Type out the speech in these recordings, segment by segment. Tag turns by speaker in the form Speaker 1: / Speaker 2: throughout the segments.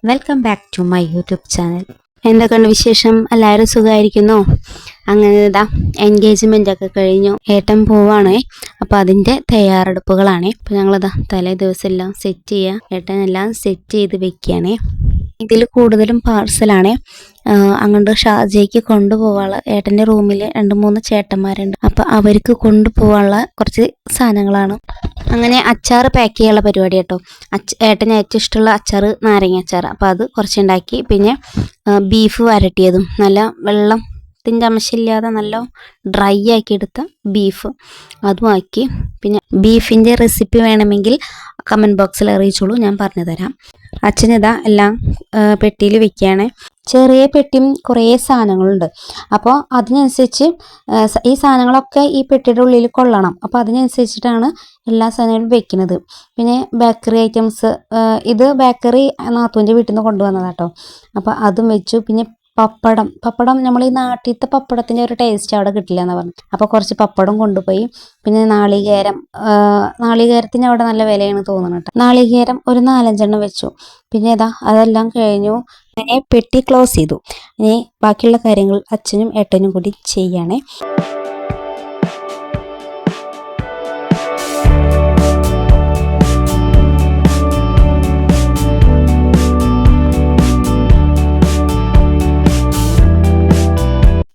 Speaker 1: Welcome back to my YouTube channel. എന്തൊക്കെയുണ്ട് വിശേഷം? എല്ലാവരും സുഖമായിരിക്കുന്നോ? അങ്ങനെ ഇതാ എൻഗേജ്മെൻ്റ് ഒക്കെ കഴിഞ്ഞു, ഏട്ടൻ പോവാണേ. അപ്പോൾ അതിൻ്റെ തയ്യാറെടുപ്പുകളാണേ. അപ്പോൾ ഞങ്ങളിതാ തലേ ദിവസം എല്ലാം സെറ്റ് ചെയ്യുക, ഏട്ടനെല്ലാം സെറ്റ് ചെയ്ത് വെക്കുകയാണേ. ഇതിൽ കൂടുതലും പാർസലാണേ. അങ്ങോട്ട് ഷാർജയ്ക്ക് കൊണ്ടുപോകാനുള്ള ഏട്ടൻ്റെ റൂമിൽ 2-3 ചേട്ടന്മാരുണ്ട്. അപ്പോൾ അവർക്ക് കൊണ്ടുപോകാനുള്ള കുറച്ച് സാധനങ്ങളാണ്. അങ്ങനെ അച്ചാർ പാക്ക് ചെയ്യാനുള്ള പരിപാടി കേട്ടോ. ഏട്ടന് ഏറ്റവും ഇഷ്ടമുള്ള അച്ചാർ നാരങ്ങ അച്ചാർ. അപ്പോൾ അത് കുറച്ചുണ്ടാക്കി. പിന്നെ ബീഫ് വരട്ടിയതും നല്ല വെള്ളത്തിൻ്റെ അംശമില്ലാതെ നല്ല ഡ്രൈ ആക്കി എടുത്ത ബീഫ് അതും ആക്കി. പിന്നെ ബീഫിൻ്റെ റെസിപ്പി വേണമെങ്കിൽ കമൻറ്റ് ബോക്സിൽ അറിയിച്ചോളൂ, ഞാൻ പറഞ്ഞു തരാം. അച്ഛനിതാ എല്ലാം പെട്ടിയിൽ വെക്കുകയാണ്. ചെറിയ പെട്ടിയും കുറേ സാധനങ്ങളുണ്ട്. അപ്പോൾ അതിനനുസരിച്ച് ഈ സാധനങ്ങളൊക്കെ ഈ പെട്ടിയുടെ ഉള്ളിൽ കൊള്ളണം. അപ്പോൾ അതിനനുസരിച്ചിട്ടാണ് എല്ലാ സാധനങ്ങളും വെക്കുന്നത്. പിന്നെ ബേക്കറി ഐറ്റംസ്, ഇത് ബേക്കറി നാത്തൂൻ്റെ വീട്ടിൽ നിന്ന് കൊണ്ടുവന്നതാട്ടോ. അപ്പോൾ അതും വെച്ചു. പിന്നെ പപ്പടം നമ്മൾ ഈ നാട്ടിലത്തെ പപ്പടത്തിൻ്റെ ഒരു ടേസ്റ്റ് അവിടെ കിട്ടില്ല എന്ന് പറഞ്ഞു. അപ്പോൾ കുറച്ച് പപ്പടം കൊണ്ടുപോയി. പിന്നെ നാളികേരത്തിന് അവിടെ നല്ല വിലയാണ് തോന്നുന്നു കേട്ടോ. നാളികേരം ഒരു 4-5 വെച്ചു. പിന്നെ അതെല്ലാം കഴിഞ്ഞു. അങ്ങനെ പെട്ടി ക്ലോസ് ചെയ്തു. ഇനി ബാക്കിയുള്ള കാര്യങ്ങൾ അച്ഛനും ഏട്ടനും കൂടി ചെയ്യണേ.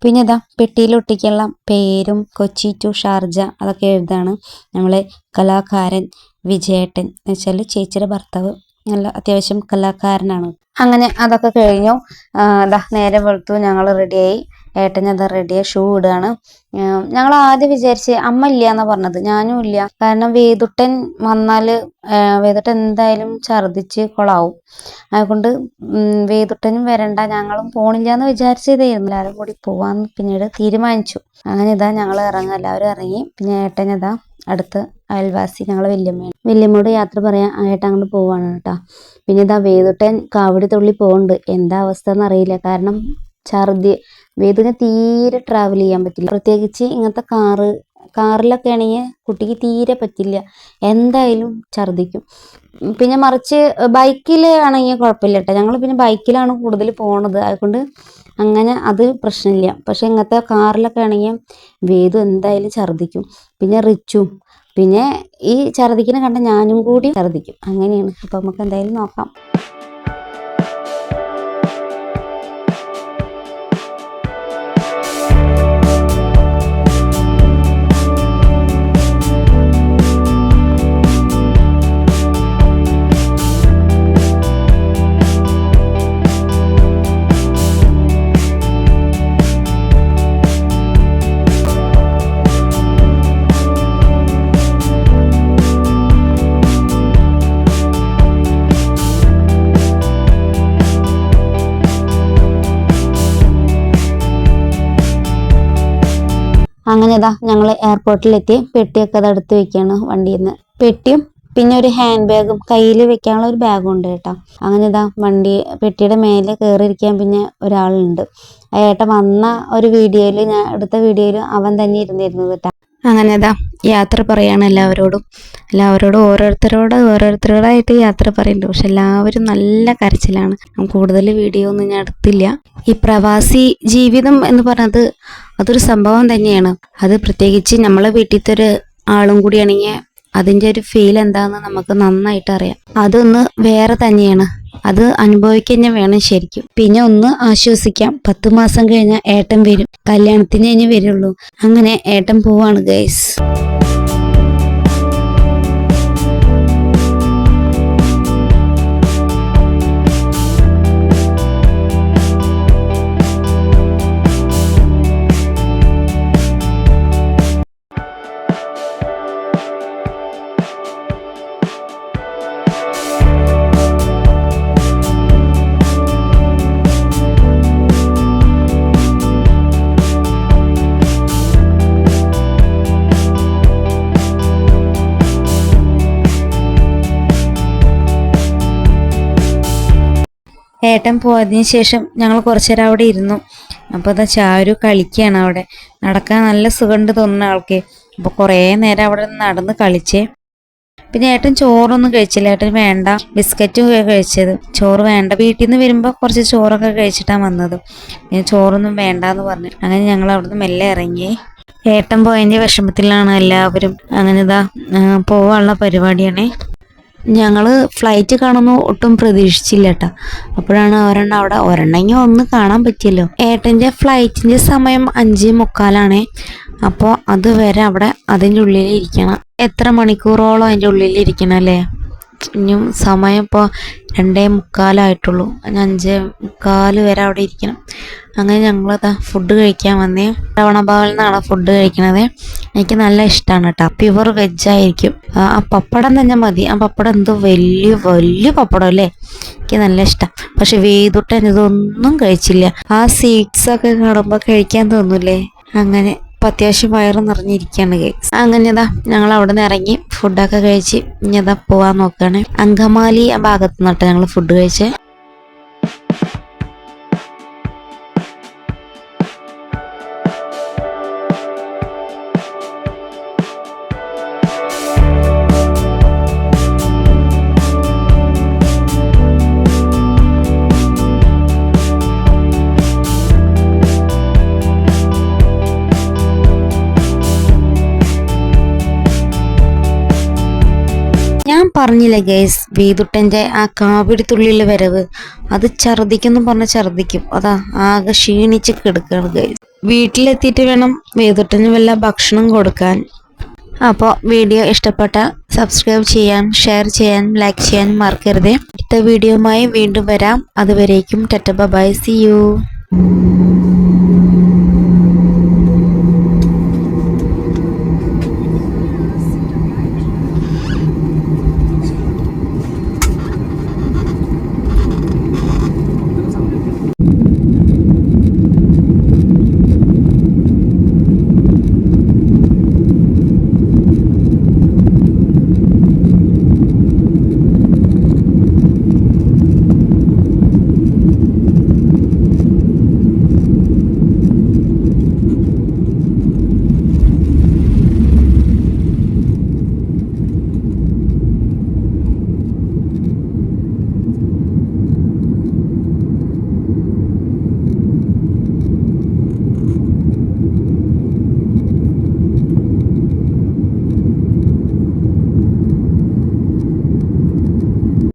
Speaker 1: പിന്നെ പെട്ടിയിൽ ഒട്ടിക്കുള്ള പേരും കൊച്ചി ടു ഷാർജ അതൊക്കെ എഴുതാണ്. നമ്മളെ കലാകാരൻ വിജയേട്ടൻ എന്ന് വെച്ചാൽ ചേച്ചിയുടെ ഭർത്താവ് നല്ല അത്യാവശ്യം കലാകാരനാണ്. അങ്ങനെ അതൊക്കെ കഴിഞ്ഞു. നേരെ വെളുത്തു, ഞങ്ങൾ റെഡിയായി. ഏട്ടൻ റെഡിയായി, ഷൂ ഇടുകയാണ്. ഞങ്ങൾ ആദ്യം വിചാരിച്ച് അമ്മ ഇല്ല എന്നാണ് പറഞ്ഞത്, ഞാനും ഇല്ല. കാരണം വേദുട്ടൻ വന്നാൽ വേദുട്ടൻ എന്തായാലും ഛർദിച്ച് കൊളാവും. അതുകൊണ്ട് വേദുട്ടനും വരണ്ട, ഞങ്ങളും പോണില്ല എന്ന് വിചാരിച്ചതായിരുന്നു. എല്ലാവരും കൂടി പോവാന്ന് പിന്നീട് തീരുമാനിച്ചു. അങ്ങനെ ഞങ്ങൾ ഇറങ്ങുക, എല്ലാവരും ഇറങ്ങി. പിന്നെ ഏട്ടൻ അടുത്ത് അയൽവാസി ഞങ്ങൾ വല്യമ്മയോട് യാത്ര പറയാൻ ഏട്ടൻ അങ്ങോട്ട് പോവാണ് കേട്ടോ. പിന്നെ വേദുട്ടൻ കാവടി തുള്ളി പോകുന്നുണ്ട്. എന്താ അവസ്ഥ എന്നറിയില്ല, കാരണം വേദുവിന് തീരെ ട്രാവൽ ചെയ്യാൻ പറ്റില്ല. പ്രത്യേകിച്ച് ഇങ്ങനത്തെ കാറിലൊക്കെ ആണെങ്കിൽ കുട്ടിക്ക് തീരെ പറ്റില്ല, എന്തായാലും ഛർദിക്കും. പിന്നെ മറിച്ച് ബൈക്കിൽ ആണെങ്കിൽ കുഴപ്പമില്ല കേട്ടോ. ഞങ്ങൾ പിന്നെ ബൈക്കിലാണ് കൂടുതൽ പോണത്, അതുകൊണ്ട് അങ്ങനെ അത് പ്രശ്നമില്ല. പക്ഷെ ഇങ്ങനത്തെ കാറിലൊക്കെ ആണെങ്കിൽ വേദു എന്തായാലും ഛർദിക്കും. പിന്നെ റിച്ചും, പിന്നെ ഈ ഛർദിക്കിനെ കണ്ട ഞാനും കൂടി ഛർദിക്കും. അങ്ങനെയാണ്. അപ്പോൾ നമുക്ക് എന്തായാലും നോക്കാം. അങ്ങനെ ഞങ്ങൾ എയർപോർട്ടിലെത്തി. പെട്ടിയൊക്കെ എടുത്ത് വെക്കുകയാണ് വണ്ടിയിൽ നിന്ന്. പെട്ടിയും പിന്നെ ഒരു ഹാൻഡ് ബാഗും കയ്യിൽ വെക്കാനുള്ള ഒരു ബാഗും ഉണ്ട് കേട്ടോ. അങ്ങനെ പെട്ടിയുടെ മേലെ കയറിയിരിക്കാൻ പിന്നെ ഒരാളുണ്ട്. ഏട്ടൻ വന്ന ഒരു വീഡിയോയിൽ, ഞാൻ എടുത്ത വീഡിയോയിൽ അവൻ തന്നെ ഇരുന്നിരുന്നത് കേട്ടോ. അങ്ങനെ യാത്ര പറയാണ് എല്ലാവരോടും ഓരോരുത്തരോടായിട്ട് യാത്ര പറയുന്നുണ്ട്. പക്ഷെ എല്ലാവരും നല്ല കരച്ചിലാണ്. കൂടുതൽ വീഡിയോ ഒന്നും ഞാൻ എടുത്തില്ല. ഈ പ്രവാസി ജീവിതം എന്ന് പറഞ്ഞത് അതൊരു സംഭവം തന്നെയാണ്. അത് പ്രത്യേകിച്ച് നമ്മളെ വീട്ടിലത്തെ ഒരു ആളും കൂടിയാണെങ്കിൽ അതിൻ്റെ ഒരു ഫീൽ എന്താണെന്ന് നമുക്ക് നന്നായിട്ട് അറിയാം. അതൊന്ന് വേറെ തന്നെയാണ്, അത് അനുഭവിക്കുക വേണം ശരിക്കും. പിന്നെ ഒന്ന് ആശ്വസിക്കാം, 10 മാസം കഴിഞ്ഞാൽ ഏട്ടൻ വരും, കല്യാണത്തിന് ഇനി വരുള്ളൂ. അങ്ങനെ ഏട്ടൻ പോവാണ് ഗൈസ്. ഏട്ടൻ പോയതിന് ശേഷം ഞങ്ങൾ കുറച്ചു നേരം അവിടെ ഇരുന്നു. അപ്പോൾ ചാരു കളിക്കുകയാണ്. അവിടെ നടക്കാൻ നല്ല സുഖമുണ്ട് തോന്നുന്ന ആൾക്ക്. അപ്പോൾ കുറേ നേരം അവിടെ നടന്ന് കളിച്ചേ. പിന്നെ ഏട്ടൻ ചോറൊന്നും കഴിച്ചില്ല. ഏട്ടൻ വേണ്ട, ബിസ്ക്കറ്റും കഴിച്ചത്, ചോറ് വേണ്ട. വീട്ടിൽ നിന്ന് വരുമ്പോൾ കുറച്ച് ചോറൊക്കെ കഴിച്ചിട്ടാണ് വന്നത്. പിന്നെ ചോറൊന്നും വേണ്ടാന്ന് പറഞ്ഞു. അങ്ങനെ ഞങ്ങൾ അവിടുന്ന് മെല്ലെ ഇറങ്ങി. ഏട്ടൻ പോയതിൻ്റെ വിഷമത്തിലാണ് എല്ലാവരും. അങ്ങനെ ഇതാ പോവാനുള്ള പരിപാടിയാണ്. ഞങ്ങൾ ഫ്ലൈറ്റ് കാണുന്നു ഒട്ടും പ്രതീക്ഷിച്ചില്ല കേട്ടോ. അപ്പോഴാണ് ഒരെണ്ണമെങ്കിൽ ഒന്ന് കാണാൻ പറ്റിയല്ലോ. ഏട്ടൻ്റെ ഫ്ലൈറ്റിൻ്റെ സമയം 5:45. അപ്പോൾ അതുവരെ അവിടെ അതിൻ്റെ ഉള്ളിൽ ഇരിക്കണം. എത്ര മണിക്കൂറോളം അതിൻ്റെ ഉള്ളിൽ ഇരിക്കണം അല്ലേ. ഇനിയും സമയം ഇപ്പോൾ 2:45 5:45 വരെ അവിടെ ഇരിക്കണം. അങ്ങനെ ഞങ്ങളതാ ഫുഡ് കഴിക്കാൻ വന്നേ. രവണ ഭവനിൽ നിന്നാണ് ഫുഡ് കഴിക്കണത്. എനിക്ക് നല്ല ഇഷ്ടമാണ് കേട്ടോ. പ്യുവർ വെജായിരിക്കും. ആ പപ്പടം തന്നെ മതി. ആ പപ്പടം എന്തോ വലിയ വലിയ പപ്പടം അല്ലേ. എനിക്ക് നല്ല ഇഷ്ടം. പക്ഷെ വേദുട്ടൻ ഇതൊന്നും കഴിച്ചില്ല. ആ സീഡ്സൊക്കെ കാണുമ്പോൾ കഴിക്കാൻ തോന്നൂലേ. അങ്ങനെ അത്യാവശ്യം വയറ് നിറഞ്ഞിരിക്കുകയാണ് ഗൈസ്. അങ്ങനെതാ ഞങ്ങൾ അവിടെ നിന്ന് ഇറങ്ങി ഫുഡൊക്കെ കഴിച്ച് ഇനിതാ പോവാൻ നോക്കുകയാണ്. അങ്കമാലി ആ ഭാഗത്ത് നിന്നിട്ട് ഞങ്ങൾ ഫുഡ് കഴിച്ച്. ഞാൻ പറഞ്ഞില്ലേ ഗൈസ്, വേദുട്ടൻ്റെ ആ കാവിടിത്തുള്ളിൽ വരവ്, അത് ഛർദിക്കുന്നു പറഞ്ഞ ഛർദിക്കും. അതാ ആകെ ക്ഷീണിച്ച് കിടക്കുകയാണ് ഗൈസ്. വീട്ടിലെത്തിയിട്ട് വേണം വേദുട്ടന് വല്ല ഭക്ഷണം കൊടുക്കാൻ. അപ്പോൾ വീഡിയോ ഇഷ്ടപ്പെട്ട സബ്സ്ക്രൈബ് ചെയ്യാൻ, ഷെയർ ചെയ്യാൻ, ലൈക്ക് ചെയ്യാൻ മറക്കരുത്. അടുത്ത വീഡിയോയുമായി വീണ്ടും വരാം. അതുവരേക്കും ടാറ്റ ബൈ, സീ യു.